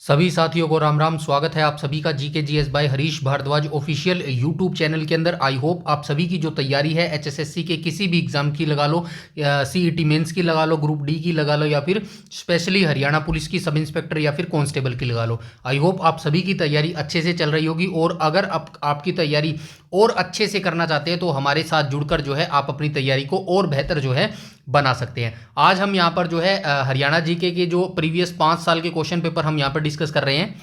सभी साथियों को राम राम। स्वागत है आप सभी का GK GS by Harish Bhardwaj official YouTube channel के अंदर। आई होप आप सभी की जो तैयारी है एचएसएससी के किसी भी एग्जाम की लगा लो, सीईटी मेंस की लगा लो, ग्रुप डी की लगा लो, या फिर स्पेशली हरियाणा पुलिस की सब इंस्पेक्टर या फिर कांस्टेबल की लगा लो, आई होप आप सभी की तैयारी अच्छे से चल रही होगी। और अगर आपकी तैयारी और अच्छे से करना चाहते हैं तो हमारे साथ जुड़कर जो है आप अपनी तैयारी को और बेहतर जो है बना सकते हैं। आज हम यहाँ पर जो है हरियाणा जीके के जो प्रीवियस 5 साल के क्वेश्चन पेपर हम यहाँ पर डिस्कस कर रहे हैं,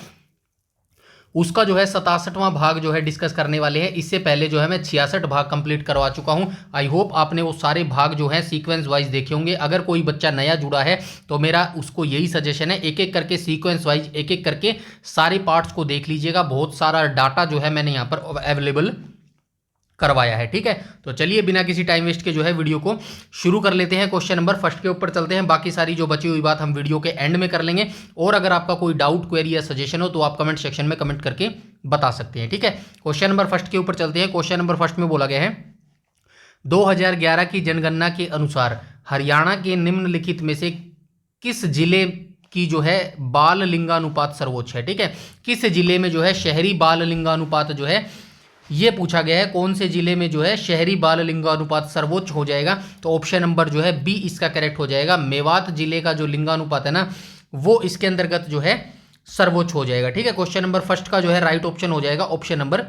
उसका जो है 67वां भाग जो है डिस्कस करने वाले हैं। इससे पहले जो है मैं 66 भाग कंप्लीट करवा चुका हूं। आई होप आपने वो सारे भाग जो है सीक्वेंस वाइज देखे होंगे। अगर कोई बच्चा नया जुड़ा है तो मेरा उसको यही सजेशन है, एक एक करके सीक्वेंस वाइज एक एक करके सारे पार्ट्स को देख लीजिएगा। बहुत सारा डाटा जो है मैंने यहाँ पर अवेलेबल करवाया है, ठीक है। तो चलिए बिना किसी टाइम वेस्ट के जो है वीडियो को शुरू कर लेते हैं। क्वेश्चन नंबर फर्स्ट के ऊपर चलते हैं, बाकी सारी जो बची हुई बात हम वीडियो के एंड में कर लेंगे। और अगर आपका कोई डाउट, क्वेरी या सजेशन हो तो आप कमेंट सेक्शन में कमेंट करके बता सकते हैं, ठीक है। क्वेश्चन नंबर फर्स्ट के ऊपर चलते हैं। क्वेश्चन नंबर फर्स्ट में बोला गया है 2011 की जनगणना के अनुसार हरियाणा के निम्नलिखित में से किस जिले की जो है बाल लिंगानुपात सर्वोच्च है, ठीक है। किस जिले में जो है शहरी बाल लिंगानुपात जो है ये पूछा गया है, कौन से जिले में जो है शहरी बाल लिंगानुपात सर्वोच्च हो जाएगा। तो ऑप्शन नंबर जो है बी इसका करेक्ट हो जाएगा। मेवात जिले का जो लिंगानुपात है ना वो इसके अंतर्गत जो है सर्वोच्च हो जाएगा, ठीक है। क्वेश्चन नंबर फर्स्ट का जो है राइट ऑप्शन हो जाएगा ऑप्शन नंबर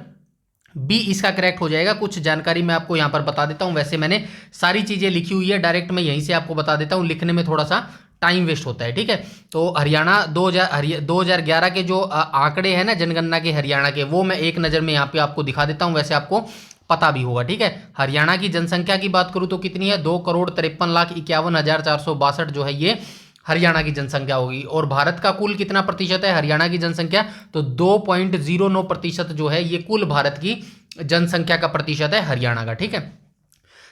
बी इसका करेक्ट हो जाएगा। कुछ जानकारी मैं आपको यहाँ पर बता देता हूँ, वैसे मैंने सारी चीज़ें लिखी हुई है, डायरेक्ट मैं यहीं से आपको बता देता हूँ, लिखने में थोड़ा सा टाइम वेस्ट होता है, ठीक है। तो हरियाणा 2011 के जो आंकड़े हैं ना जनगणना के हरियाणा के, वो मैं एक नज़र में यहाँ पे आपको दिखा देता हूँ, वैसे आपको पता भी होगा, ठीक है। हरियाणा की जनसंख्या की बात करूँ तो कितनी है, 2,53,51,462 जो है ये हरियाणा की जनसंख्या होगी। और भारत का कुल कितना प्रतिशत है हरियाणा की जनसंख्या, तो 2.09% जो है ये कुल भारत की जनसंख्या का प्रतिशत है हरियाणा का, ठीक है।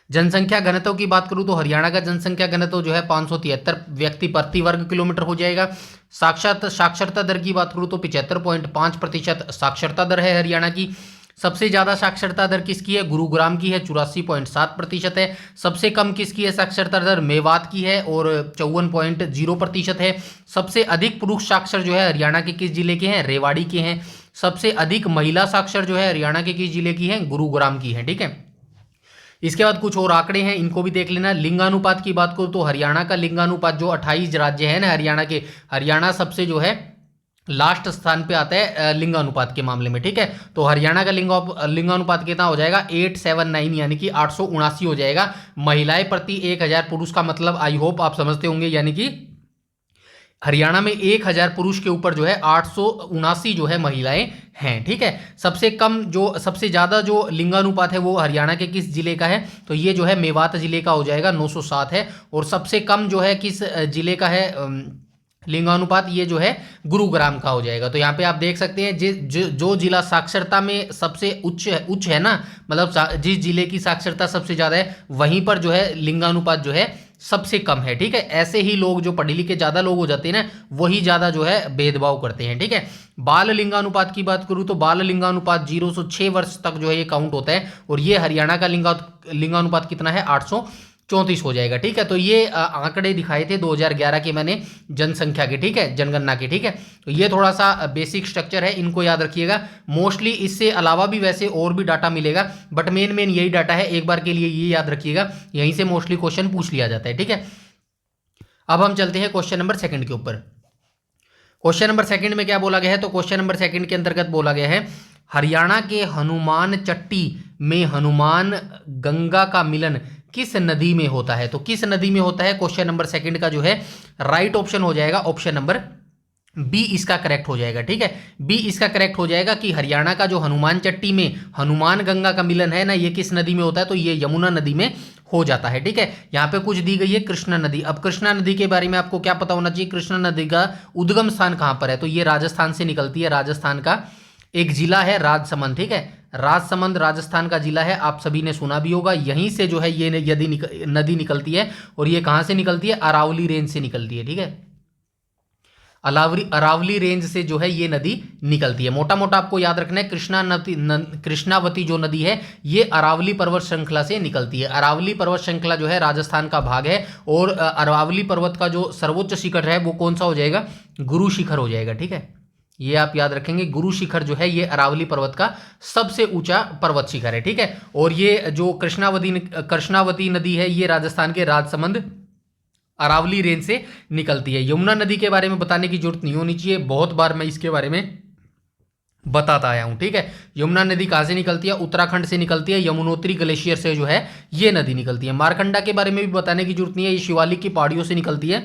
जनसंख्या घनत्व की बात करूं तो हरियाणा का जनसंख्या घनत्व जो है 573 व्यक्ति प्रति वर्ग किलोमीटर हो जाएगा। साक्षरता दर की बात करूं तो 75.5% साक्षरता दर है हरियाणा की। सबसे ज़्यादा साक्षरता दर किसकी है, गुरुग्राम की है, 84.7% है। सबसे कम किसकी है साक्षरता दर, मेवात की है और 54.0% है। सबसे अधिक पुरुष साक्षर जो है हरियाणा के किस जिले के हैं, रेवाड़ी के हैं। सबसे अधिक महिला साक्षर जो है हरियाणा के किस जिले की है, गुरुग्राम की है, ठीक है। इसके बाद कुछ और आंकड़े हैं, इनको भी देख लेना। लिंगानुपात की बात करूं तो हरियाणा का लिंगानुपात जो 28 राज्य है ना हरियाणा के, हरियाणा सबसे जो है लास्ट स्थान पे आता है लिंगानुपात के मामले में, ठीक है। तो हरियाणा का लिंगानुपात कितना हो जाएगा, 879 यानी कि 879 हो जाएगा। महिलाएं प्रति 1000 पुरुष का मतलब आई होप आप समझते होंगे, यानी कि हरियाणा में 1000 पुरुष के ऊपर जो है 879 जो है महिलाएं हैं, ठीक है। सबसे कम जो सबसे ज़्यादा जो लिंगानुपात है वो हरियाणा के किस जिले का है, तो ये जो है मेवात जिले का हो जाएगा, 907 है। और सबसे कम जो है किस जिले का है लिंगानुपात, ये जो है गुरुग्राम का हो जाएगा। तो यहाँ पे आप देख सकते हैं जो जिला साक्षरता में सबसे उच्च है ना, मतलब जिस जिले की साक्षरता सबसे ज़्यादा है वहीं पर जो है लिंगानुपात जो है सबसे कम है, ठीक है। ऐसे ही लोग जो पढ़े लिखे ज़्यादा लोग हो जाते हैं ना वही ज़्यादा जो है भेदभाव करते हैं, ठीक है। बाल लिंगानुपात की बात करूँ तो बाल लिंगानुपात 0 से 6 वर्ष तक जो है ये काउंट होता है। और ये हरियाणा का लिंगानुपात कितना है, 834 हो जाएगा, ठीक है। तो ये आंकड़े दिखाए थे 2011 के मैंने जनसंख्या के, ठीक है, जनगणना के, ठीक है। तो ये थोड़ा सा बेसिक स्ट्रक्चर है, इनको याद रखिएगा। मोस्टली इससे अलावा भी वैसे और भी डाटा मिलेगा, बट मेन यही डाटा है, एक बार के लिए ये याद रखिएगा, यहीं से मोस्टली क्वेश्चन पूछ लिया जाता है, ठीक है। अब हम चलते हैं क्वेश्चन नंबर सेकंड के ऊपर। क्वेश्चन नंबर सेकंड में क्या बोला गया है, तो क्वेश्चन नंबर सेकंड के अंतर्गत बोला गया है हरियाणा के हनुमान चट्टी में हनुमान गंगा का मिलन किस नदी में होता है। तो किस नदी में होता है, क्वेश्चन नंबर सेकंड का जो है राइट ऑप्शन हो जाएगा ऑप्शन नंबर बी इसका करेक्ट हो जाएगा, ठीक है। बी इसका करेक्ट हो जाएगा कि हरियाणा का जो हनुमान चट्टी में हनुमान गंगा का मिलन है ना, ये किस नदी में होता है, तो ये यमुना नदी में हो जाता है, ठीक है। यहाँ पे कुछ दी गई है कृष्णा नदी। अब कृष्णा नदी के बारे में आपको क्या पता होना चाहिए, कृष्णा नदी का उद्गम स्थान कहाँ पर है, तो ये राजस्थान से निकलती है। राजस्थान का एक जिला है राजसमंद, ठीक है। राजसमंद राजस्थान का जिला है, आप सभी ने सुना भी होगा। यहीं से जो है ये नदी निकलती है। और ये कहाँ से निकलती है, अरावली रेंज से निकलती है, ठीक है। अरावली रेंज से जो है ये नदी निकलती है। मोटा मोटा आपको याद रखना है, कृष्णावती जो नदी है ये अरावली पर्वत श्रृंखला से निकलती है। अरावली पर्वत श्रृंखला जो है राजस्थान का भाग है। और अरावली पर्वत का जो सर्वोच्च शिखर है वो कौन सा हो जाएगा, गुरु शिखर हो जाएगा, ठीक है। ये आप याद रखेंगे। गुरु शिखर जो है ये अरावली पर्वत का सबसे ऊंचा पर्वत शिखर है, ठीक है। और ये जो कृष्णावती नदी है ये राजस्थान के राजसमंद अरावली रेंज से निकलती है। यमुना नदी के बारे में बताने की जरूरत नहीं होनी चाहिए, बहुत बार मैं इसके बारे में बताता आया हूं, ठीक है। यमुना नदी कहां से निकलती है? उत्तराखंड से निकलती है, यमुनोत्री ग्लेशियर से जो है ये नदी निकलती है। मारकंडा के बारे में भी बताने की जरूरत नहीं है, ये शिवालिक की पहाड़ियों से निकलती है,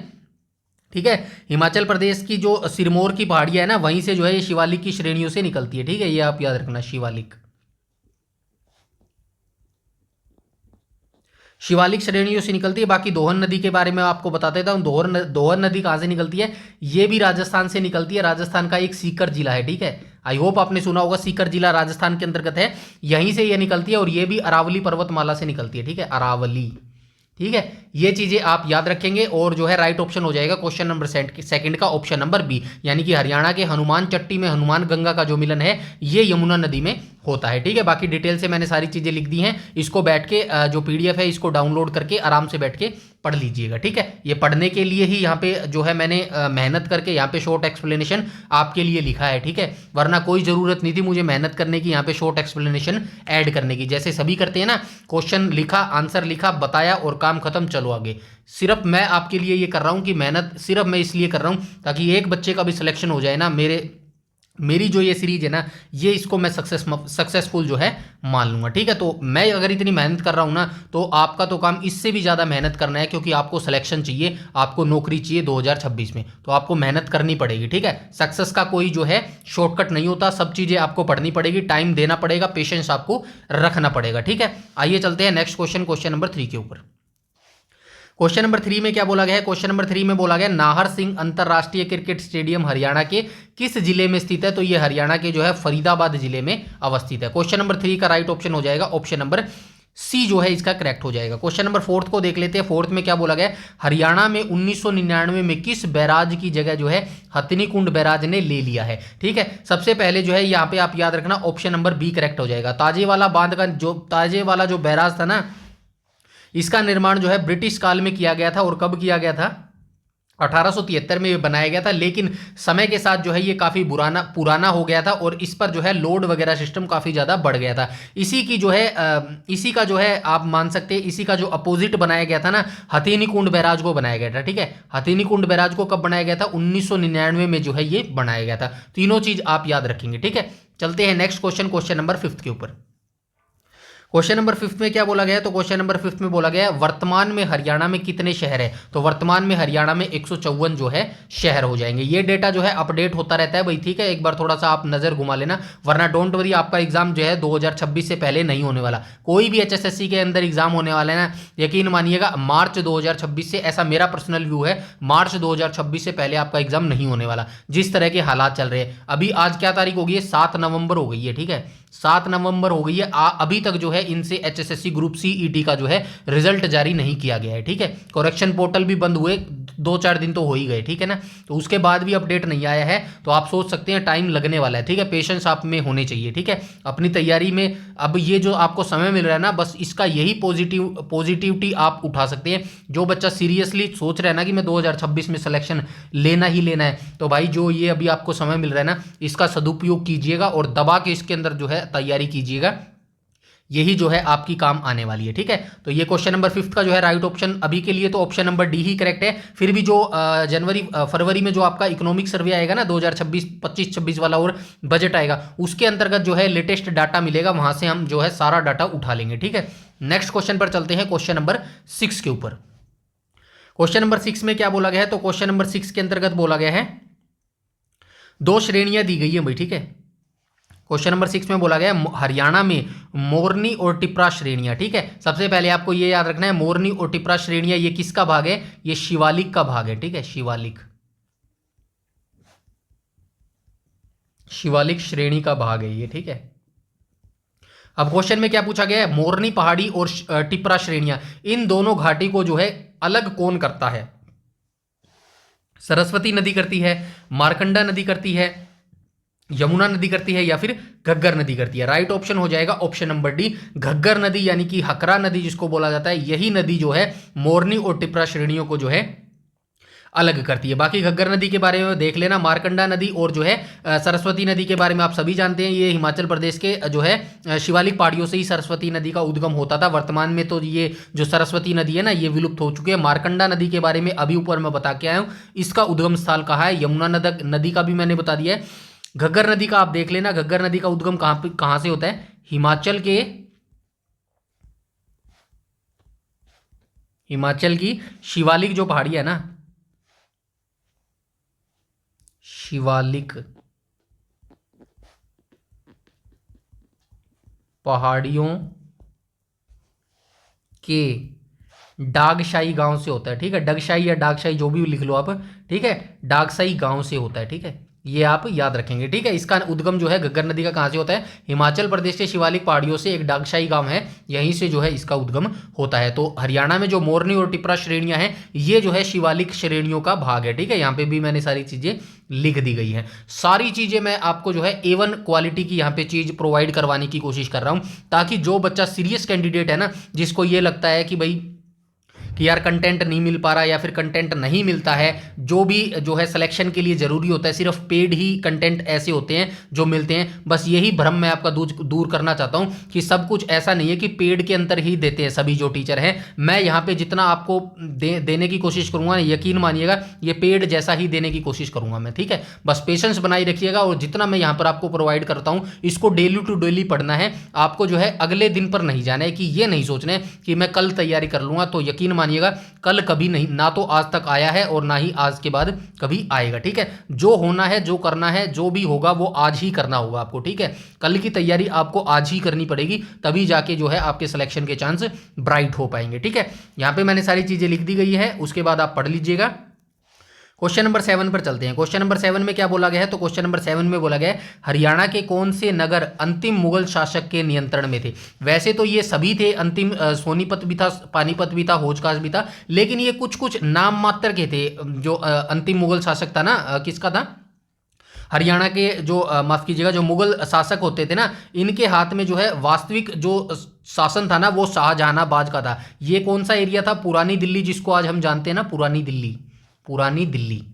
ठीक है। हिमाचल प्रदेश की जो सिरमौर की पहाड़ियां है ना, वहीं से जो है ये शिवालिक की श्रेणियों से निकलती है, ठीक है। ये आप याद रखना, शिवालिक श्रेणियों से निकलती है। बाकी दोहन नदी के बारे में आपको बता देता हूं। दोहन नदी कहां से निकलती है? ये भी राजस्थान से निकलती है। राजस्थान का एक सीकर जिला है, ठीक है। आई होप आपने सुना होगा, सीकर जिला राजस्थान के अंतर्गत है, यहीं से ये निकलती है। और ये भी अरावली पर्वतमाला से निकलती है, ठीक है, अरावली, ठीक है। ये चीजें आप याद रखेंगे। और जो है राइट ऑप्शन हो जाएगा क्वेश्चन नंबर सेकंड का ऑप्शन नंबर बी, यानी कि हरियाणा के हनुमान चट्टी में हनुमान गंगा का जो मिलन है ये यमुना नदी में होता है, ठीक है। बाकी डिटेल से मैंने सारी चीजें लिख दी हैं, इसको बैठ के जो पीडीएफ है इसको डाउनलोड करके आराम से बैठ के पढ़ लीजिएगा, ठीक है। ये पढ़ने के लिए ही यहाँ पे जो है मैंने मेहनत करके यहाँ पे शॉर्ट एक्सप्लेनेशन आपके लिए लिखा है, ठीक है। वरना कोई ज़रूरत नहीं थी मुझे मेहनत करने की, यहाँ पे शॉर्ट एक्सप्लेनेशन ऐड करने की, जैसे सभी करते हैं ना। क्वेश्चन लिखा, आंसर लिखा, बताया और काम खत्म, चलो आगे। सिर्फ मैं आपके लिए ये कर रहा हूँ कि मेहनत सिर्फ मैं इसलिए कर रहा हूँ ताकि एक बच्चे का भी सिलेक्शन हो जाए ना। मेरी जो ये सीरीज है ना, ये इसको मैं सक्सेसफुल जो है मान लूंगा, ठीक है। तो मैं अगर इतनी मेहनत कर रहा हूं ना, तो आपका तो काम इससे भी ज़्यादा मेहनत करना है, क्योंकि आपको सिलेक्शन चाहिए, आपको नौकरी चाहिए 2026 में, तो आपको मेहनत करनी पड़ेगी, ठीक है। सक्सेस का कोई जो है शॉर्टकट नहीं होता, सब चीज़ें आपको पढ़नी पड़ेगी, टाइम देना पड़ेगा, पेशेंस आपको रखना पड़ेगा, ठीक है। आइए चलते हैं नेक्स्ट क्वेश्चन नंबर 3 के ऊपर। क्वेश्चन नंबर 3 में क्या बोला गया है? क्वेश्चन नंबर 3 में बोला गया नाहर सिंह अंतरराष्ट्रीय क्रिकेट स्टेडियम हरियाणा के किस जिले में स्थित है? तो ये हरियाणा के जो है फरीदाबाद जिले में अवस्थित है। क्वेश्चन नंबर 3 का राइट ऑप्शन हो जाएगा ऑप्शन नंबर सी, जो है इसका करेक्ट हो जाएगा। क्वेश्चन नंबर 4 को देख लेते हैं। 4 में क्या बोला गया? हरियाणा में 1999 में किस बैराज की जगह जो है हथनीकुंड बैराज ने ले लिया है, ठीक है। सबसे पहले जो है यहाँ पे आप याद रखना ऑप्शन नंबर बी करेक्ट हो जाएगा। ताजे वाला जो बैराज था ना, इसका निर्माण जो है ब्रिटिश काल में किया गया था। और कब किया गया था? 1873 में ये बनाया गया था। लेकिन समय के साथ जो है ये काफ़ी पुराना हो गया था और इस पर जो है लोड वगैरह सिस्टम काफ़ी ज़्यादा बढ़ गया था। इसी का जो है आप मान सकते हैं, इसी का जो अपोजिट बनाया गया था ना, हथनीकुंड बैराज को बनाया गया था, ठीक है। हथनीकुंड बैराज को कब बनाया गया था? 1999 में जो है ये बनाया गया था। तीनों चीज़ आप याद रखेंगे, ठीक है। चलते हैं नेक्स्ट क्वेश्चन नंबर 5 के ऊपर। क्वेश्चन नंबर 5 में क्या बोला गया है? तो क्वेश्चन नंबर 5 में बोला गया है वर्तमान में हरियाणा में कितने शहर है? तो वर्तमान में हरियाणा में 154 जो है शहर हो जाएंगे। ये डेटा जो है अपडेट होता रहता है भाई, ठीक है। एक बार थोड़ा सा आप नजर घुमा लेना, वरना डोंट वरी, आपका एग्जाम जो है 2026 से पहले नहीं होने वाला। कोई भी HSSC के अंदर एग्जाम होने वाला है ना, यकीन मानिएगा मार्च 2026 से, ऐसा मेरा पर्सनल व्यू है, मार्च 2026 से पहले आपका एग्जाम नहीं होने वाला। जिस तरह के हालात चल रहे हैं अभी, आज क्या तारीख हो गई है? 7 नवंबर हो गई है, ठीक है। 7 नवंबर हो गई है। अभी तक जो है इनसे HSSC ग्रुप सी ET का जो है रिजल्ट जारी नहीं किया गया है, ठीक है। करेक्शन पोर्टल भी बंद हुए 2-4 दिन तो हो ही गए, ठीक है ना। तो उसके बाद भी अपडेट नहीं आया है, तो आप सोच सकते हैं टाइम लगने वाला है, ठीक है। पेशेंस आप में होने चाहिए, ठीक है, अपनी तैयारी में। अब ये जो आपको समय मिल रहा है ना, बस इसका यही पॉजिटिविटी आप उठा सकते हैं। जो बच्चा सीरियसली सोच रहा है ना कि मैं 2026 में सिलेक्शन लेना ही लेना है, तो भाई जो ये अभी आपको समय मिल रहा है ना, इसका सदुपयोग कीजिएगा और दबा के इसके अंदर जो है तैयारी कीजिएगा। यही जो है आपकी काम आने वाली है, ठीक है। तो ये क्वेश्चन नंबर 5 का जो है राइट ऑप्शन अभी के लिए तो ऑप्शन नंबर डी ही करेक्ट है। फिर भी जो फरवरी में जो आपका इकोनॉमिक सर्वे आएगा ना, 2025-26 वाला और बजट आएगा, उसके अंतर्गत जो है लेटेस्ट डाटा मिलेगा, वहां से हम जो है सारा डाटा उठा लेंगे, ठीक है। नेक्स्ट क्वेश्चन पर चलते हैं, क्वेश्चन नंबर 6 के ऊपर। क्वेश्चन नंबर 6 में क्या बोला गया है? तो क्वेश्चन नंबर 6 के अंतर्गत बोला गया है 2 श्रेणियां दी गई है भाई, ठीक है। क्वेश्चन नंबर 6 में बोला गया हरियाणा में मोरनी और टिपरा श्रेणियां, ठीक है। सबसे पहले आपको ये याद रखना है, मोरनी और टिपरा श्रेणियां ये किसका भाग है? ये शिवालिक का भाग है, ठीक है। शिवालिक श्रेणी का भाग है ये, ठीक है। अब क्वेश्चन में क्या पूछा गया है? मोरनी पहाड़ी और टिपरा श्रेणियां, इन दोनों घाटी को जो है अलग कौन करता है? सरस्वती नदी करती है, मारकंडा नदी करती है, यमुना नदी करती है, या फिर घग्गर नदी करती है? राइट ऑप्शन हो जाएगा ऑप्शन नंबर डी, घग्गर नदी, यानी कि हकरा नदी जिसको बोला जाता है। यही नदी जो है मोरनी और टिपरा श्रेणियों को जो है अलग करती है। बाकी घग्गर नदी के बारे में देख लेना, मारकंडा नदी और जो है सरस्वती नदी के बारे में आप सभी जानते हैं, ये हिमाचल प्रदेश के जो है शिवालिक पहाड़ियों से ही सरस्वती नदी का उद्गम होता था। वर्तमान में तो ये जो सरस्वती नदी है ना ये विलुप्त हो चुकी है। मारकंडा नदी के बारे में अभी ऊपर मैं बता के आया हूँ, इसका उद्गम स्थल कहाँ है, यमुना नदी का भी मैंने बता दिया है। घग्गर नदी का आप देख लेना, घग्गर नदी का उद्गम कहाँ से होता है, हिमाचल की शिवालिक जो पहाड़ी है ना, शिवालिक पहाड़ियों के डागशाही गांव से होता है। ठीक है, डगशाही या डागशाही जो भी लिख लो आप, ठीक है, डागशाही गांव से होता है। ठीक है, ये आप याद रखेंगे। ठीक है, इसका उद्गम जो है घग्गर नदी का कहाँ से होता है, हिमाचल प्रदेश के शिवालिक पहाड़ियों से एक डागशाही गांव है, यहीं से जो है इसका उद्गम होता है। तो हरियाणा में जो मोरनी और टिपरा श्रेणियां हैं ये जो है शिवालिक श्रेणियों का भाग है। ठीक है, यहाँ पे भी मैंने सारी चीजें लिख दी गई हैं। सारी चीजें मैं आपको जो है A1 क्वालिटी की यहाँ पे चीज प्रोवाइड करवाने की कोशिश कर रहा हूँ, ताकि जो बच्चा सीरियस कैंडिडेट है ना, जिसको ये लगता है कि भाई कि यार कंटेंट नहीं मिल पा रहा या फिर कंटेंट नहीं मिलता है, जो भी जो है सिलेक्शन के लिए ज़रूरी होता है, सिर्फ पेड ही कंटेंट ऐसे होते हैं जो मिलते हैं। बस यही भ्रम मैं आपका दूर करना चाहता हूं कि सब कुछ ऐसा नहीं है कि पेड के अंदर ही देते हैं सभी जो टीचर हैं। मैं यहाँ पे जितना आपको देने की कोशिश करूँगा, यकीन मानिएगा ये पेड जैसा ही देने की कोशिश करूँगा मैं। ठीक है, बस पेशेंस बनाई रखिएगा, और जितना मैं यहाँ पर आपको प्रोवाइड करता हूँ इसको डेली टू डेली पढ़ना है आपको, जो है अगले दिन पर नहीं जाना है कि ये नहीं सोचना है कि मैं कल तैयारी कर लूँगा। तो यकीन मानिएगा कल कभी नहीं, ना तो आज तक आया है और ना ही आज के बाद कभी आएगा। ठीक है, जो होना है, जो करना है, जो भी होगा वो आज ही करना होगा आपको। ठीक है, कल की तैयारी आपको आज ही करनी पड़ेगी, तभी जाके जो है आपके सिलेक्शन के चांस ब्राइट हो पाएंगे। ठीक है, यहाँ पे मैंने सारी चीजें लिख दी गई है, उसके बाद आप पढ़ लीजिएगा। क्वेश्चन नंबर 7 पर चलते हैं। क्वेश्चन नंबर 7 में क्या बोला गया है, तो क्वेश्चन नंबर 7 में बोला गया है हरियाणा के कौन से नगर अंतिम मुगल शासक के नियंत्रण में थे। वैसे तो ये सभी थे, अंतिम सोनीपत भी था, पानीपत भी था, होजकास भी था, लेकिन ये कुछ कुछ नाम मात्र के थे। जो अंतिम मुगल शासक था ना, किसका था, हरियाणा के जो माफ कीजिएगा जो मुगल शासक होते थे ना, इनके हाथ में जो है वास्तविक जो शासन था ना वो शाहजहानाबाद का था। ये कौन सा एरिया था, पुरानी दिल्ली, जिसको आज हम जानते हैं ना पुरानी दिल्ली, पुरानी दिल्ली,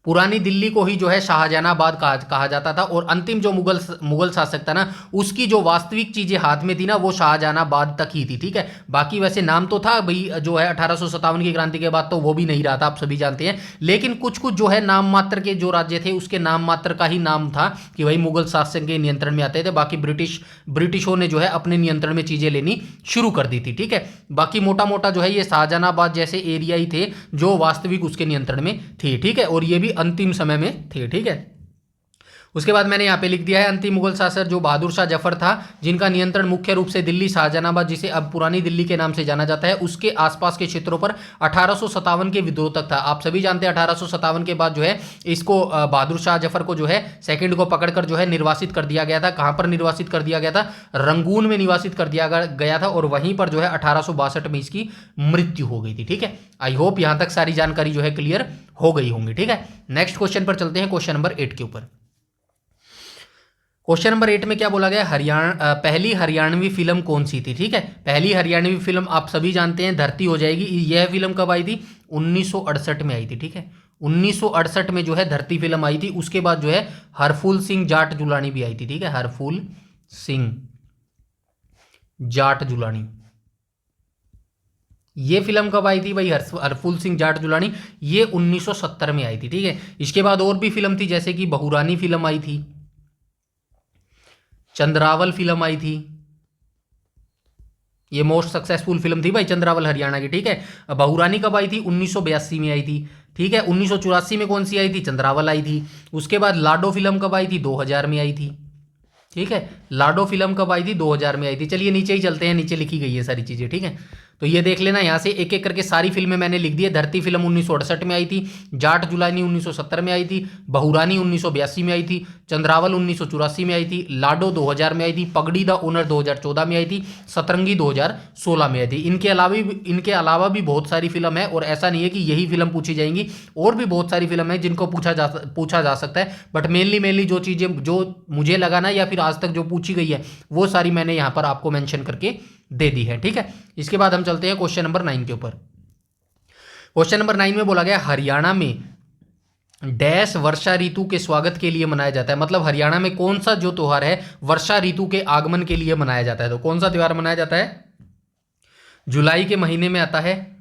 पुरानी दिल्ली को ही जो है शाहजहानाबाद कहा जाता था। और अंतिम जो मुगल शासक था ना, उसकी जो वास्तविक चीजें हाथ में थी ना वो शाहजहानाबाद तक ही थी। ठीक है, बाकी वैसे नाम तो था भाई, जो है 1857 की क्रांति के बाद तो वो भी नहीं रहा था, आप सभी जानते हैं, लेकिन कुछ कुछ जो है नाम मात्र के जो राज्य थे उसके नाम मात्र का ही नाम था कि भाई मुगल शासक के नियंत्रण में आते थे। बाकी ब्रिटिशों ने जो है अपने नियंत्रण में चीजें लेनी शुरू कर दी थी। ठीक है, बाकी मोटा मोटा जो है ये शाहजहानाबाद जैसे एरिया ही थे जो वास्तविक उसके नियंत्रण में थे। ठीक है, और ये भी अंतिम समय में थे। ठीक है, उसके बाद मैंने यहाँ पे लिख दिया है अंतिम मुगल शासक जो बहादुर शाह जफर था, जिनका नियंत्रण मुख्य रूप से दिल्ली, शाहजहानाबाद जिसे अब पुरानी दिल्ली के नाम से जाना जाता है, उसके आसपास के क्षेत्रों पर 1857 के विद्रोह तक था। आप सभी जानते हैं 1857 के बाद जो है इसको बहादुर शाह जफर को जो है सेकंड को पकड़कर जो है निर्वासित कर दिया गया था। कहाँ पर निर्वासित कर दिया गया था, रंगून में निर्वासित कर दिया गया था, और वहीं पर जो है 1862 में इसकी मृत्यु हो गई थी। ठीक है, आई होप यहां तक सारी जानकारी जो है क्लियर हो गई होंगी। ठीक है, नेक्स्ट क्वेश्चन पर चलते हैं, क्वेश्चन नंबर 8 के ऊपर। क्वेश्चन नंबर 8 में क्या बोला गया, पहली हरियाणवी फिल्म कौन सी थी। ठीक है, पहली हरियाणवी फिल्म आप सभी जानते हैं धरती हो जाएगी। यह फिल्म कब आई थी, 1968 में आई थी। ठीक है, 1968 में जो है धरती फिल्म आई थी। उसके बाद जो है हरफूल सिंह जाट जुलानी भी आई थी। ठीक है, हरफूल सिंह जाट जुलानी, ये फिल्म कब आई थी भाई, हरफूल सिंह जाट जुलानी, ये 1970 में आई थी। ठीक है, इसके बाद और भी फिल्म थी, जैसे कि बहुरानी फिल्म आई थी, चंद्रावल फिल्म आई थी, ये मोस्ट सक्सेसफुल फिल्म थी भाई चंद्रावल हरियाणा की। ठीक है, बहुरानी कब आई थी, 1982 में आई थी। ठीक है, 1984 में कौन सी आई थी, चंद्रावल आई थी। उसके बाद लाडो फिल्म कब आई थी, 2000 में आई थी। ठीक है, लाडो फिल्म कब आई थी, 2000 में आई थी। चलिए नीचे ही चलते हैं, नीचे लिखी गई है सारी चीजें। ठीक है, तो ये देख लेना, यहाँ से एक एक करके सारी फिल्में मैंने लिख दी है। धरती फिल्म 1968 में आई थी, जाट जुलानी 1970 में आई थी, बहुरानी 1982 में आई थी, चंद्रावल 1984 में आई थी, लाडो 2000 में आई थी, पगड़ी द ओनर 2014 में आई थी, सतरंगी 2016 में आई थी। इनके अलावा भी बहुत सारी फिल्म है, और ऐसा नहीं है कि यही फिल्म पूछी जाएंगी, और भी बहुत सारी फिल्म है जिनको पूछा जा सकता है। बट मेनली जो चीज़ें जो मुझे लगा ना, या फिर आज तक जो पूछी गई है वो सारी मैंने यहाँ पर आपको मेंशन करके दे दी है। ठीक है, इसके बाद हम चलते हैं क्वेश्चन नंबर 9 के ऊपर। क्वेश्चन नंबर 9 में बोला गया हरियाणा में डैश वर्षा ऋतु के स्वागत के लिए मनाया जाता है। मतलब हरियाणा में कौन सा जो त्योहार है वर्षा ऋतु के आगमन के लिए मनाया जाता है। तो कौन सा त्योहार मनाया जाता है? जुलाई के महीने में आता है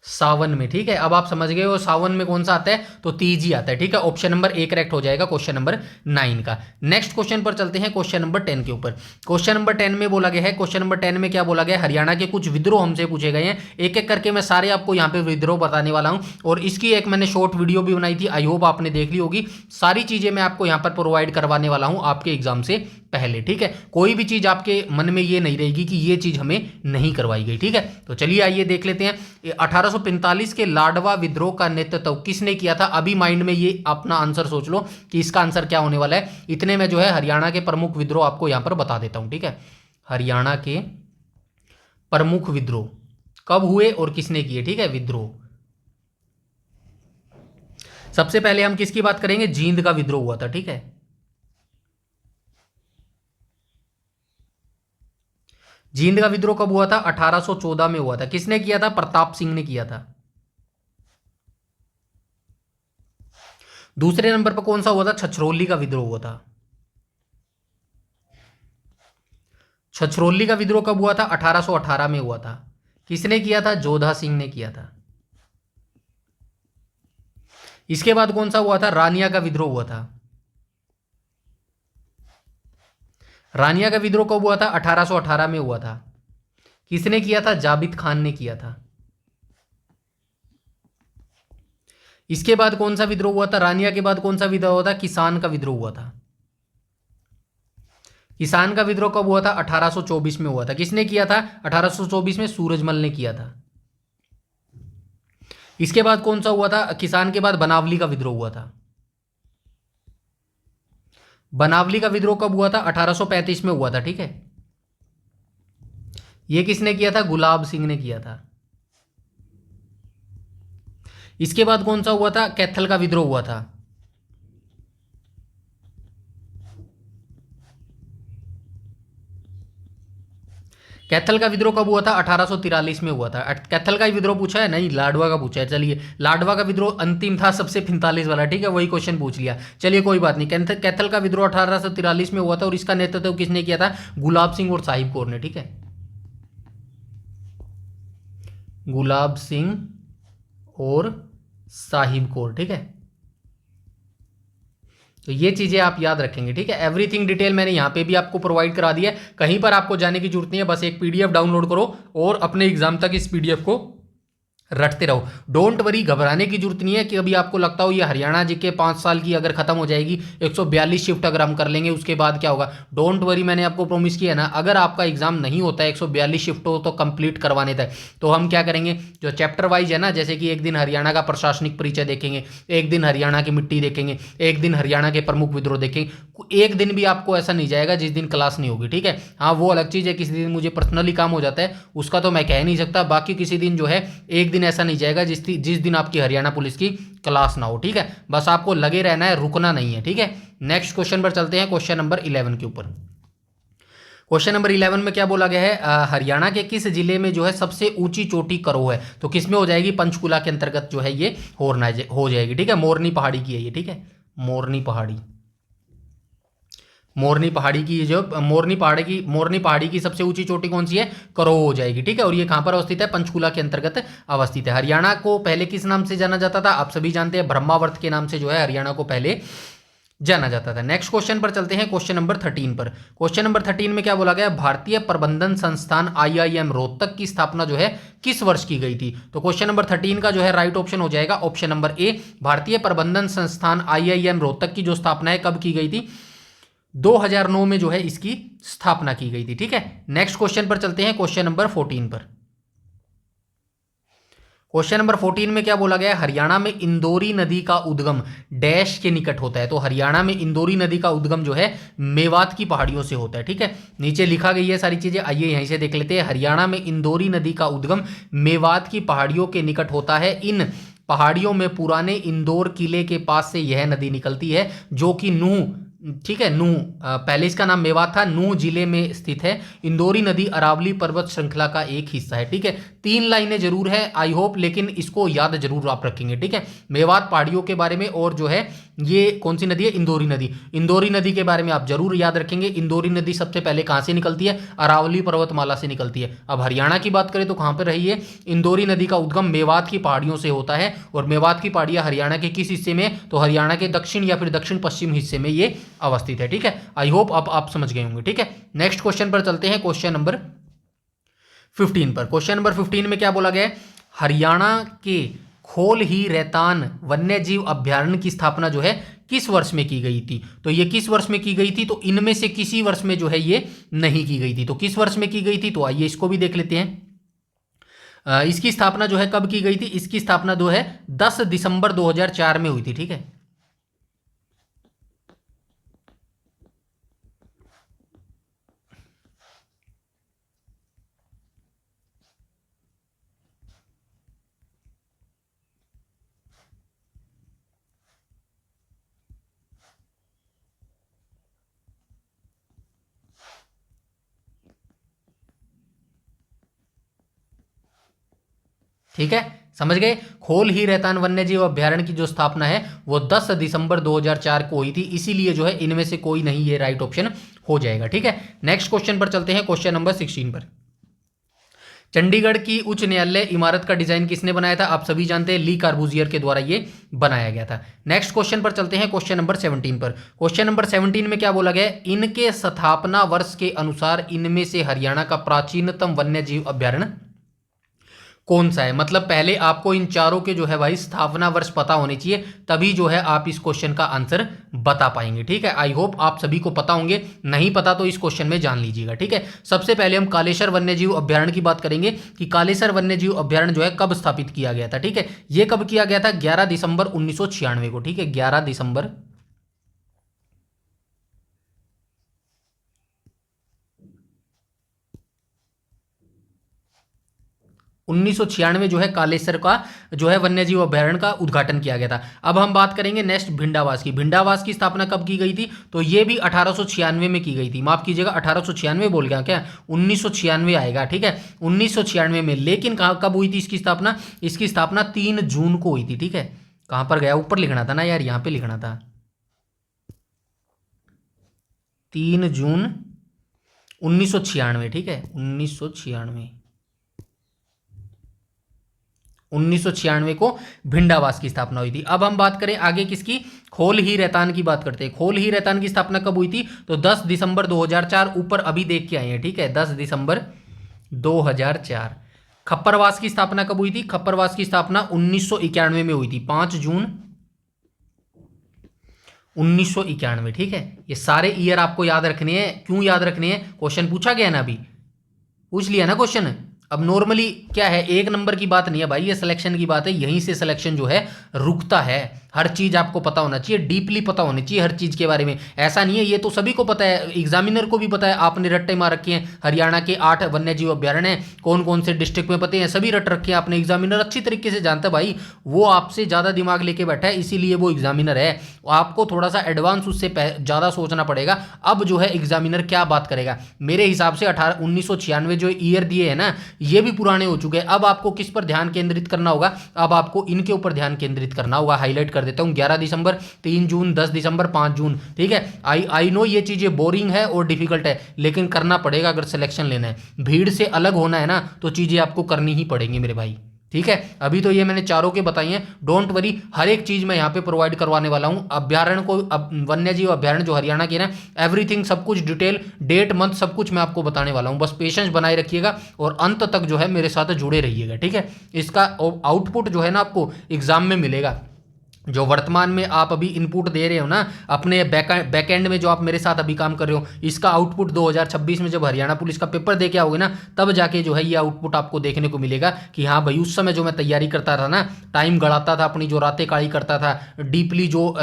सावन में। ठीक है, अब आप समझ गए हो सावन में कौन सा आता है, तो तीज ही आता है। ठीक है, ऑप्शन नंबर ए करेक्ट हो जाएगा क्वेश्चन नंबर 9 का। नेक्स्ट क्वेश्चन पर चलते हैं, क्वेश्चन नंबर 10 के ऊपर। क्वेश्चन नंबर 10 में बोला गया है, क्वेश्चन नंबर 10 में क्या बोला गया, हरियाणा के कुछ विद्रोह हमसे पूछे गए हैं। एक एक करके मैं सारे आपको यहाँ पे विद्रोह बताने वाला हूँ, और इसकी एक मैंने शॉर्ट वीडियो भी बनाई थी, आई होप आपने देख ली होगी। सारी चीजें मैं आपको यहाँ पर प्रोवाइड करवाने वाला हूँ आपके एग्जाम से पहले। ठीक है, कोई भी चीज आपके मन में ये नहीं रहेगी कि ये चीज हमें नहीं करवाई गई। ठीक है, तो चलिए आइए देख लेते हैं। 1845 के लाडवा विद्रोह का नेतृत्व किसने किया था? अभी माइंड में ये अपना आंसर सोच लो कि इसका आंसर क्या होने वाला है। इतने में जो है हरियाणा के प्रमुख विद्रोह आपको यहां पर बता देता हूं। ठीक है, हरियाणा के प्रमुख विद्रोह कब हुए और किसने किए? ठीक है, विद्रोह सबसे पहले हम किसकी बात करेंगे? जींद का विद्रोह हुआ था। ठीक है, जींद का विद्रोह कब हुआ था? 1814 में हुआ था। किसने किया था? प्रताप सिंह ने किया था। दूसरे नंबर पर कौन सा हुआ था? छछरौली का विद्रोह हुआ था। छछरौली का विद्रोह कब हुआ था? 1818 में हुआ था। किसने किया था? जोधा सिंह ने किया था। इसके बाद कौन सा हुआ था? रानिया का विद्रोह हुआ था। रानिया का विद्रोह कब हुआ था? 1818 में हुआ था। किसने किया था? जाबित खान ने किया था। इसके बाद कौन सा विद्रोह हुआ था? रानिया के बाद कौन सा विद्रोह हुआ था? किसान का विद्रोह हुआ था। किसान का विद्रोह कब हुआ था? 1824 में हुआ था। किसने किया था? 1824 में सूरजमल ने किया था। इसके बाद कौन सा हुआ था? किसान के बाद बनावली का विद्रोह हुआ था। बनावली का विद्रोह कब हुआ था? 1835 में हुआ था। ठीक है, यह किसने किया था? गुलाब सिंह ने किया था। इसके बाद कौन सा हुआ था? कैथल का विद्रोह हुआ था। कैथल का विद्रोह कब हुआ था? 1843 में हुआ था। कैथल का ही विद्रोह पूछा है? नहीं, लाडवा का पूछा है। चलिए, लाडवा का विद्रोह अंतिम था, सबसे 45 वाला। ठीक है, वही क्वेश्चन पूछ लिया। चलिए कोई बात नहीं। कैथल का विद्रोह 1843 में हुआ था, और इसका नेतृत्व किसने किया था? गुलाब सिंह और साहिब कौर ने। ठीक है, गुलाब सिंह और साहिब कौर। ठीक है, तो ये चीजें आप याद रखेंगे। ठीक है, एवरीथिंग डिटेल मैंने यहां पे भी आपको प्रोवाइड करा दिया है, कहीं पर आपको जाने की जरूरत नहीं है। बस एक पीडीएफ डाउनलोड करो और अपने एग्जाम तक इस पीडीएफ को रटते रहो। डोंट वरी, घबराने की जरूरत नहीं है कि अभी आपको लगता हो ये हरियाणा जीके 5 साल की अगर खत्म हो जाएगी, 142 शिफ्ट अगर हम कर लेंगे उसके बाद क्या होगा। डोंट वरी, मैंने आपको प्रॉमिस किया ना, अगर आपका एग्जाम नहीं होता है 142 शिफ्ट हो तो कंप्लीट करवाने तक, तो हम क्या करेंगे, जो चैप्टर वाइज है ना, जैसे कि एक दिन हरियाणा का प्रशासनिक परिचय देखेंगे, एक दिन हरियाणा की मिट्टी देखेंगे, एक दिन हरियाणा के प्रमुख विद्रोह देखेंगे। एक दिन भी आपको ऐसा नहीं जाएगा जिस दिन क्लास नहीं होगी। ठीक है, हाँ वो अलग चीज़ है, किसी दिन मुझे पर्सनली काम हो जाता है उसका तो मैं कह नहीं सकता। बाकी किसी दिन जो है एक दिन ऐसा नहीं जाएगा जिस दिन आपकी हरियाणा पुलिस की क्लास ना हो। ठीक है, बस आपको लगे रहना है, रुकना नहीं है। ठीक है, नेक्स्ट क्वेश्चन पर चलते हैं, क्वेश्चन नंबर 11 के ऊपर। क्वेश्चन नंबर 11 में क्या बोला गया है? हरियाणा के किस जिले में जो है सबसे ऊंची चोटी करो है? तो किस में हो जाएगी? पंचकुला के अंतर्गत जो है ये हो जाएगी। ठीक है, मोरनी पहाड़ी की है ये। ठीक है, मोरनी पहाड़ी की जो मोरनी पहाड़ी की सबसे ऊंची चोटी कौन सी है? करो हो जाएगी। ठीक है, और ये कहां पर अवस्थित है? पंचकुला के अंतर्गत अवस्थित है। हरियाणा को पहले किस नाम से जाना जाता था? आप सभी जानते हैं, ब्रह्मावर्त के नाम से जो है हरियाणा को पहले जाना जाता था। नेक्स्ट क्वेश्चन पर चलते हैं, क्वेश्चन नंबर 13 पर। क्वेश्चन नंबर 13 में क्या बोला गया? भारतीय प्रबंधन संस्थान IIM रोहतक की स्थापना जो है किस वर्ष की गई थी? तो क्वेश्चन नंबर 13 का जो है राइट ऑप्शन हो जाएगा ऑप्शन नंबर ए। भारतीय प्रबंधन संस्थान IIM रोहतक की जो स्थापना है कब की गई थी? 2009 में जो है इसकी स्थापना की गई थी। ठीक है, नेक्स्ट क्वेश्चन पर चलते हैं, क्वेश्चन नंबर 14 पर। क्वेश्चन नंबर 14 में क्या बोला गया? हरियाणा में इंदौरी नदी का उद्गम डैश के निकट होता है। तो हरियाणा में इंदौरी नदी का उद्गम जो है मेवात की पहाड़ियों से होता है। ठीक है, नीचे लिखा गई है सारी चीजें, आइए यहीं से देख लेते हैं। हरियाणा में इंदौरी नदी का उद्गम मेवात की पहाड़ियों के निकट होता है। इन पहाड़ियों में पुराने इंदौर किले के पास से यह नदी निकलती है, जो कि नूह ठीक है, नूह, पहले इसका नाम मेवात था, नूह जिले में स्थित है। इंदौरी नदी अरावली पर्वत श्रृंखला का एक हिस्सा है। ठीक है, 3 लाइनें जरूर है आई होप, लेकिन इसको याद जरूर आप रखेंगे। ठीक है, मेवात पहाड़ियों के बारे में, और जो है ये कौन सी नदी है, इंदौरी नदी। इंदौरी नदी के बारे में आप जरूर याद रखेंगे। इंदौरी नदी सबसे पहले कहां से निकलती है, अरावली पर्वतमाला से निकलती है। अब हरियाणा की बात करें तो कहां पर रही है, इंदौरी नदी का उद्गम मेवात की पहाड़ियों से होता है, और मेवात की पहाड़ियां हरियाणा के किस हिस्से में, तो हरियाणा के दक्षिण या फिर दक्षिण पश्चिम हिस्से में ये अवस्थित है। ठीक है, आई होप अब आप समझ गए होंगे। ठीक है, नेक्स्ट क्वेश्चन पर चलते हैं, क्वेश्चन नंबर 15 पर। क्वेश्चन नंबर 15 में क्या बोला गया है, हरियाणा के खोल ही रैतान वन्य जीव अभ्यारण्य की स्थापना जो है किस वर्ष में की गई थी। तो ये किस वर्ष में की गई थी, तो इनमें से किसी वर्ष में जो है ये नहीं की गई थी। तो किस वर्ष में की गई थी, तो आइए इसको भी देख लेते हैं। इसकी स्थापना जो है कब की गई थी, इसकी स्थापना जो है 10 दिसंबर 2004 में हुई थी। ठीक है, ठीक है, समझ गए। खोल ही रैतान वन्यजीव अभ्यारण्य की जो स्थापना है वो 10 दिसंबर 2004 को हुई थी, इसीलिए जो है इनमें से कोई नहीं ये राइट ऑप्शन हो जाएगा। ठीक है, नेक्स्ट क्वेश्चन पर चलते हैं, क्वेश्चन नंबर 16 पर। चंडीगढ़ की उच्च न्यायालय इमारत का डिजाइन किसने बनाया था, आप सभी जानते हैं ली कार्बूजियर के द्वारा ये बनाया गया था। नेक्स्ट क्वेश्चन पर चलते हैं, क्वेश्चन नंबर 17 पर। क्वेश्चन नंबर 17 में क्या बोला गया है, इनके स्थापना वर्ष के अनुसार इनमें से हरियाणा का प्राचीनतम वन्य जीव अभ्यारण्य कौन सा है। मतलब पहले आपको इन चारों के जो है भाई स्थापना वर्ष पता होने चाहिए, तभी जो है आप इस क्वेश्चन का आंसर बता पाएंगे। ठीक है, आई होप आप सभी को पता होंगे, नहीं पता तो इस क्वेश्चन में जान लीजिएगा। ठीक है, सबसे पहले हम कालेसर वन्यजीव अभ्यारण्य की बात करेंगे कि कालेसर वन्यजीव अभ्यारण्य जो है कब स्थापित किया गया था। ठीक है, ये कब किया गया था, 11 दिसंबर 1996 को। ठीक है, 11 दिसंबर 1996 जो है कालेसर का जो है वन्यजीव अभ्यारण्य का उद्घाटन किया गया था। अब हम बात करेंगे नेक्स्ट भिंडावास की। भिंडावास की स्थापना कब की गई थी, तो ये भी 1896 में की गई थी। माफ कीजिएगा, 1896 बोल गया क्या, 1996 आएगा। ठीक है, 1996 में, लेकिन कहाँ कब हुई थी इसकी स्थापना, इसकी स्थापना 3 जून को हुई थी। ठीक है, कहां पर गया, ऊपर लिखना था ना यार, यहां पे लिखना था 3 जून 1996। ठीक है, 1996 को भिंडावास की स्थापना हुई थी। अब हम बात करें आगे किसकी, खोल ही रैतान की बात करते हैं। खोल ही रैतान की स्थापना कब हुई थी, तो 10 दिसंबर 2004, ऊपर अभी देख के आए हैं। ठीक है, 10 दिसंबर 2004। खप्परवास की स्थापना कब हुई थी, खप्परवास की स्थापना 1991 में हुई थी, 5 जून 1991। ठीक है, ये सारे ईयर आपको याद रखने हैं। क्यों याद रखने हैं, क्वेश्चन पूछा गया ना, अभी पूछ लिया ना क्वेश्चन। अब नॉर्मली क्या है, एक नंबर की बात नहीं है भाई, ये सिलेक्शन की बात है, यहीं से सिलेक्शन जो है रुकता है। हर चीज आपको पता होना चाहिए, डीपली पता होनी चाहिए हर चीज के बारे में। ऐसा नहीं है, ये तो सभी को पता है, एग्जामिनर को भी पता है। आपने रट्टे मार रखे हैं, हरियाणा के 8 वन्यजीव अभ्यारण्य हैं, कौन कौन से डिस्ट्रिक्ट में पते हैं, सभी रट रखे हैं आपने। एग्जामिनर अच्छी तरीके से जानता है भाई, वो आपसे ज़्यादा दिमाग लेके बैठा है, इसीलिए वो एग्जामिनर है। आपको थोड़ा सा एडवांस उससे ज़्यादा सोचना पड़ेगा। अब जो है एग्जामिनर क्या बात करेगा, मेरे हिसाब से 1996 जो ईयर दिए हैं ना, ये भी पुराने हो चुके हैं। अब आपको किस पर ध्यान केंद्रित करना होगा, अब आपको इनके ऊपर ध्यान केंद्रित करना होगा। हाईलाइट कर देता हूं, 11 दिसंबर, 3 जून, 10 दिसंबर, 5 जून। ठीक है, आई नो ये चीजें बोरिंग है और डिफिकल्ट है, लेकिन करना पड़ेगा अगर सिलेक्शन लेना है। भीड़ से अलग होना है ना, तो चीजें आपको करनी ही पड़ेंगी मेरे भाई। ठीक है, अभी तो ये मैंने चारों के बताई हैं, डोंट वरी, हर एक चीज मैं यहाँ पे प्रोवाइड करवाने वाला हूँ। अभ्यारण्य को, वन्यजीव अभ्यारण्य जो हरियाणा के ना, एवरीथिंग, सब कुछ डिटेल, डेट, मंथ, सब कुछ मैं आपको बताने वाला हूँ। बस पेशेंस बनाए रखिएगा और अंत तक जो है मेरे साथ जुड़े रहिएगा। ठीक है, इसका आउटपुट जो है ना आपको एग्जाम में मिलेगा। जो वर्तमान में आप अभी इनपुट दे रहे हो ना अपने बैकएंड में, जो आप मेरे साथ अभी काम कर रहे हो, इसका आउटपुट 2026 में जब हरियाणा पुलिस का पेपर दे के आओगे ना, तब जाके जो है ये आउटपुट आपको देखने को मिलेगा कि हाँ भाई, उस समय जो मैं तैयारी करता था ना, टाइम गड़ाता था, अपनी जो रातें काली करता था, डीपली जो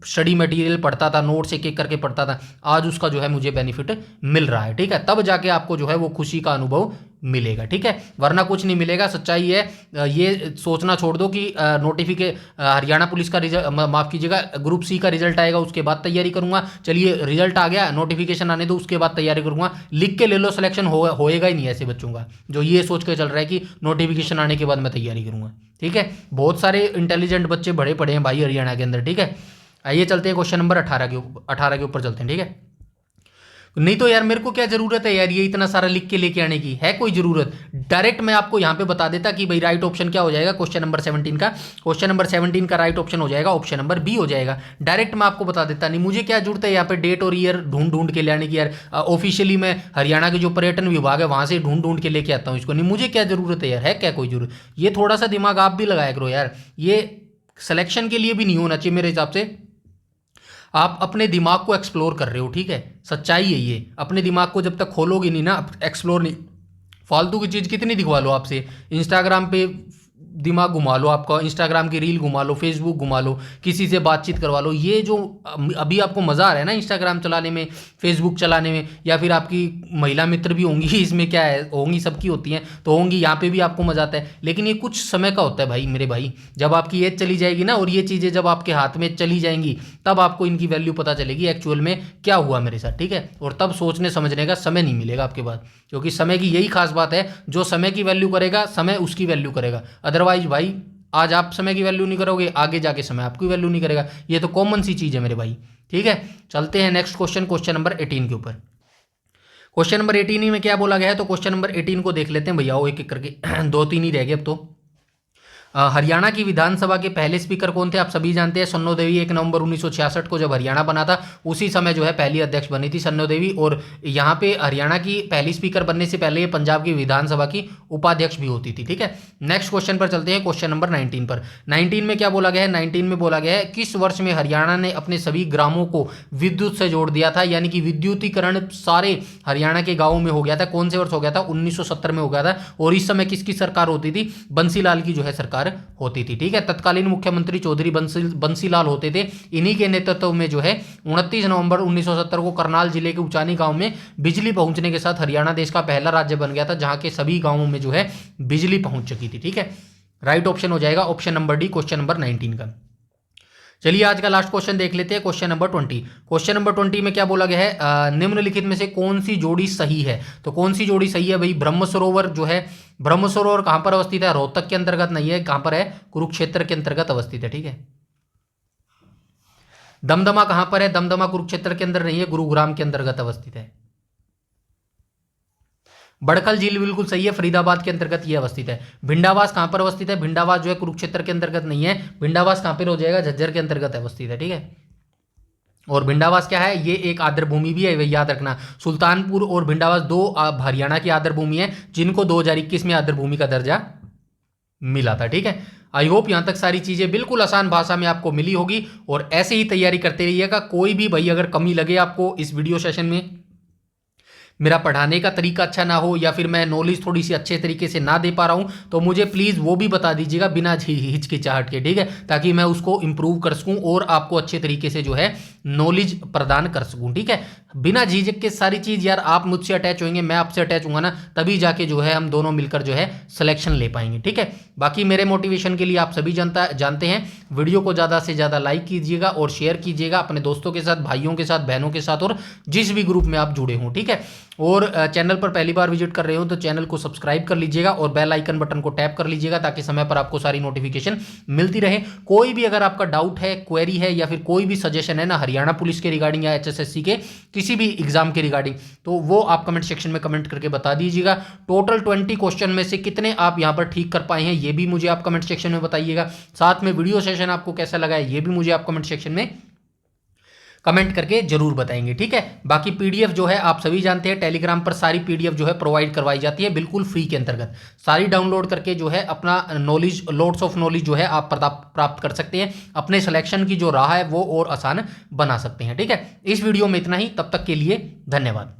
स्टडी मटेरियल पढ़ता था, नोट्स एक एक करके पढ़ता था, आज उसका जो है मुझे बेनिफिट मिल रहा है। ठीक है, तब जाके आपको जो है वो खुशी का अनुभव मिलेगा, ठीक है, वरना कुछ नहीं मिलेगा। सच्चाई है, ये सोचना छोड़ दो कि हरियाणा पुलिस का रिजल्ट, माफ़ कीजिएगा, ग्रुप सी का रिजल्ट आएगा उसके बाद तैयारी करूंगा। चलिए रिजल्ट आ गया, नोटिफिकेशन आने दो उसके बाद तैयारी करूंगा, लिख के ले लो, सिलेक्शन होएगा ही नहीं ऐसे बच्चों का जो ये सोच के चल रहा है कि नोटिफिकेशन आने के बाद मैं तैयारी करूंगा, ठीक है। बहुत सारे इंटेलिजेंट बच्चे बड़े पड़े हैं भाई हरियाणा के अंदर, ठीक है। आइए चलते हैं क्वेश्चन नंबर 18 के ऊपर चलते हैं, ठीक है। नहीं तो यार मेरे को क्या जरूरत है यार ये इतना सारा लिख के लेके आने की, है कोई जरूरत? डायरेक्ट मैं आपको यहां पे बता देता कि भाई राइट ऑप्शन क्या हो जाएगा क्वेश्चन नंबर 17 का। क्वेश्चन नंबर 17 का राइट ऑप्शन हो जाएगा ऑप्शन नंबर बी हो जाएगा। डायरेक्ट मैं आपको बता देता, नहीं मुझे क्या जरूरत है यहाँ पे डेट और ईयर ढूंढ ढूंढ के ले आने की यार। ऑफिशियली मैं हरियाणा के जो पर्यटन विभाग है वहां से ढूंढ ढूंढ के लेके आता हूँ इसको, नहीं मुझे क्या जरूरत है यार, है क्या कोई जरूरत? ये थोड़ा सा दिमाग आप भी लगाया करो यार, ये सिलेक्शन के लिए भी नहीं होना चाहिए मेरे हिसाब से। आप अपने दिमाग को एक्सप्लोर कर रहे हो, ठीक है, सच्चाई है ये। अपने दिमाग को जब तक खोलोगे नहीं ना, एक्सप्लोर नहीं, फालतू की चीज़ कितनी दिखवा लो आपसे, इंस्टाग्राम पे दिमाग घुमा लो आपका, इंस्टाग्राम की रील घुमा लो, फेसबुक घुमा लो, किसी से बातचीत करवा लो, ये जो अभी आपको मज़ा आ रहा है ना इंस्टाग्राम चलाने में, फेसबुक चलाने में, या फिर आपकी महिला मित्र भी होंगी इसमें, क्या है, होंगी, सबकी होती हैं तो होंगी, यहाँ पे भी आपको मज़ा आता है, लेकिन ये कुछ समय का होता है भाई मेरे भाई। जब आपकी एज चली जाएगी ना और ये चीज़ें जब आपके हाथ में चली जाएंगी तब आपको इनकी वैल्यू पता चलेगी एक्चुअल में क्या हुआ मेरे साथ, ठीक है। और तब सोचने समझने का समय नहीं मिलेगा आपके पास, क्योंकि समय की यही खास बात है, जो समय की वैल्यू करेगा समय उसकी वैल्यू करेगा। अदरवाइज भाई आज आप समय की वैल्यू नहीं करोगे, आगे जाके समय आपकी वैल्यू नहीं करेगा, ये तो कॉमन सी चीज़ है मेरे भाई, ठीक है। चलते हैं नेक्स्ट क्वेश्चन, क्वेश्चन नंबर 18 के ऊपर। क्वेश्चन नंबर 18 में क्या बोला गया है, तो क्वेश्चन नंबर 18 को देख लेते हैं भैया, एक एक करके, 2-3 ही रह गए अब तो। हरियाणा की विधानसभा के पहले स्पीकर कौन थे? आप सभी जानते हैं सन्नो देवी। 1 नवंबर 1966 को जब हरियाणा बना था उसी समय जो है पहली अध्यक्ष बनी थी सन्नो देवी, और यहाँ पे हरियाणा की पहली स्पीकर बनने से पहले ये पंजाब की विधानसभा की उपाध्यक्ष भी होती थी, ठीक है। नेक्स्ट क्वेश्चन पर चलते हैं, क्वेश्चन नंबर 19 पर। 19 में क्या बोला गया है? 19 में बोला गया है किस वर्ष में हरियाणा ने अपने सभी ग्रामों को विद्युत से जोड़ दिया था, यानी कि विद्युतीकरण सारे हरियाणा के गाँवों में हो गया था। कौन से वर्ष हो गया था? 1970 में हो गया था, और इस समय किसकी सरकार होती थी? बंसीलाल की जो है सरकार होती थी, ठीक है। तत्कालीन मुख्यमंत्री चौधरी बंसीलाल होते थे। इन्हीं के नेतृत्व में जो है 29 नवंबर 1970 को करनाल जिले के उचानी गांव में बिजली पहुंचने के साथ हरियाणा देश का पहला राज्य बन गया था जहां के सभी गांवों में जो है बिजली पहुंच चुकी थी, ठीक है। राइट ऑप्शन हो जाएगा option number D, question number 19 का। चलिए आज का लास्ट क्वेश्चन देख लेते हैं, क्वेश्चन नंबर 20। क्वेश्चन नंबर 20 में क्या बोला गया है? निम्नलिखित में से कौन सी जोड़ी सही है? तो कौन सी जोड़ी सही है भाई? ब्रह्म सरोवर जो है, ब्रह्म सरोवर कहां पर अवस्थित है? रोहतक के अंतर्गत नहीं है, कहां पर है? कुरुक्षेत्र के अंतर्गत अवस्थित है, ठीक है। दमदमा कहां पर है? दमदमा कुरुक्षेत्र के अंदर नहीं है, गुरुग्राम के अंतर्गत अवस्थित है। बड़खल झील बिल्कुल सही है, फरीदाबाद के अंतर्गत ये अवस्थित है। भिंडावास कहां पर अवस्थित है? भिंडावास जो है कुरुक्षेत्र के अंतर्गत नहीं है, भिंडावास कहां पर हो जाएगा? झज्जर के अंतर्गत अवस्थित है, ठीक है। और भिंडावास क्या है? ये एक आर्द्र भूमि भी है, याद रखना। सुल्तानपुर और भिंडावास दो हरियाणा की आर्द्र भूमि है जिनको 2021 में आर्द्र भूमि का दर्जा मिला था, ठीक है। आई होप यहां तक सारी चीजें बिल्कुल आसान भाषा में आपको मिली होगी, और ऐसे ही तैयारी करते रहिएगा। कोई भी भाई अगर कमी लगे आपको इस वीडियो सेशन में, मेरा पढ़ाने का तरीका अच्छा ना हो, या फिर मैं नॉलेज थोड़ी सी अच्छे तरीके से ना दे पा रहा हूं, तो मुझे प्लीज़ वो भी बता दीजिएगा बिना हिचकिचाहट के, ठीक है, ताकि मैं उसको इम्प्रूव कर सकूं और आपको अच्छे तरीके से जो है नॉलेज प्रदान कर सकूं, ठीक है। बिना झिझक के सारी चीज़ यार, आप मुझसे अटैच होंगे, मैं आपसे अटैच होऊंगा ना, तभी जाके जो है हम दोनों मिलकर जो है सिलेक्शन ले पाएंगे, ठीक है। बाकी मेरे मोटिवेशन के लिए आप सभी जानते हैं, वीडियो को ज़्यादा से ज़्यादा लाइक कीजिएगा और शेयर कीजिएगा अपने दोस्तों के साथ, भाइयों के साथ, बहनों के साथ, और जिस भी ग्रुप में आप जुड़े हों, ठीक है। और चैनल पर पहली बार विजिट कर रहे हो तो चैनल को सब्सक्राइब कर लीजिएगा और बेल आइकन बटन को टैप कर लीजिएगा ताकि समय पर आपको सारी नोटिफिकेशन मिलती रहे। कोई भी अगर आपका डाउट है, क्वेरी है, या फिर कोई भी सजेशन है ना हरियाणा पुलिस के रिगार्डिंग या HSSC के किसी भी एग्जाम के रिगार्डिंग, तो वो आप कमेंट सेक्शन में कमेंट करके बता दीजिएगा। टोटल 20 क्वेश्चन में से कितने आप यहाँ पर ठीक कर पाए हैं ये भी मुझे आप कमेंट सेक्शन में बताइएगा। साथ में वीडियो सेशन आपको कैसा लगा है ये भी मुझे आप कमेंट सेक्शन में कमेंट करके जरूर बताएंगे, ठीक है। बाकी PDF जो है आप सभी जानते हैं, टेलीग्राम पर सारी PDF जो है प्रोवाइड करवाई जाती है बिल्कुल फ्री के अंतर्गत। सारी डाउनलोड करके जो है अपना नॉलेज, लोड्स ऑफ नॉलेज जो है आप प्राप्त कर सकते हैं। अपने सिलेक्शन की जो राह है वो और आसान बना सकते हैं, ठीक है। इस वीडियो में इतना ही, तब तक के लिए धन्यवाद।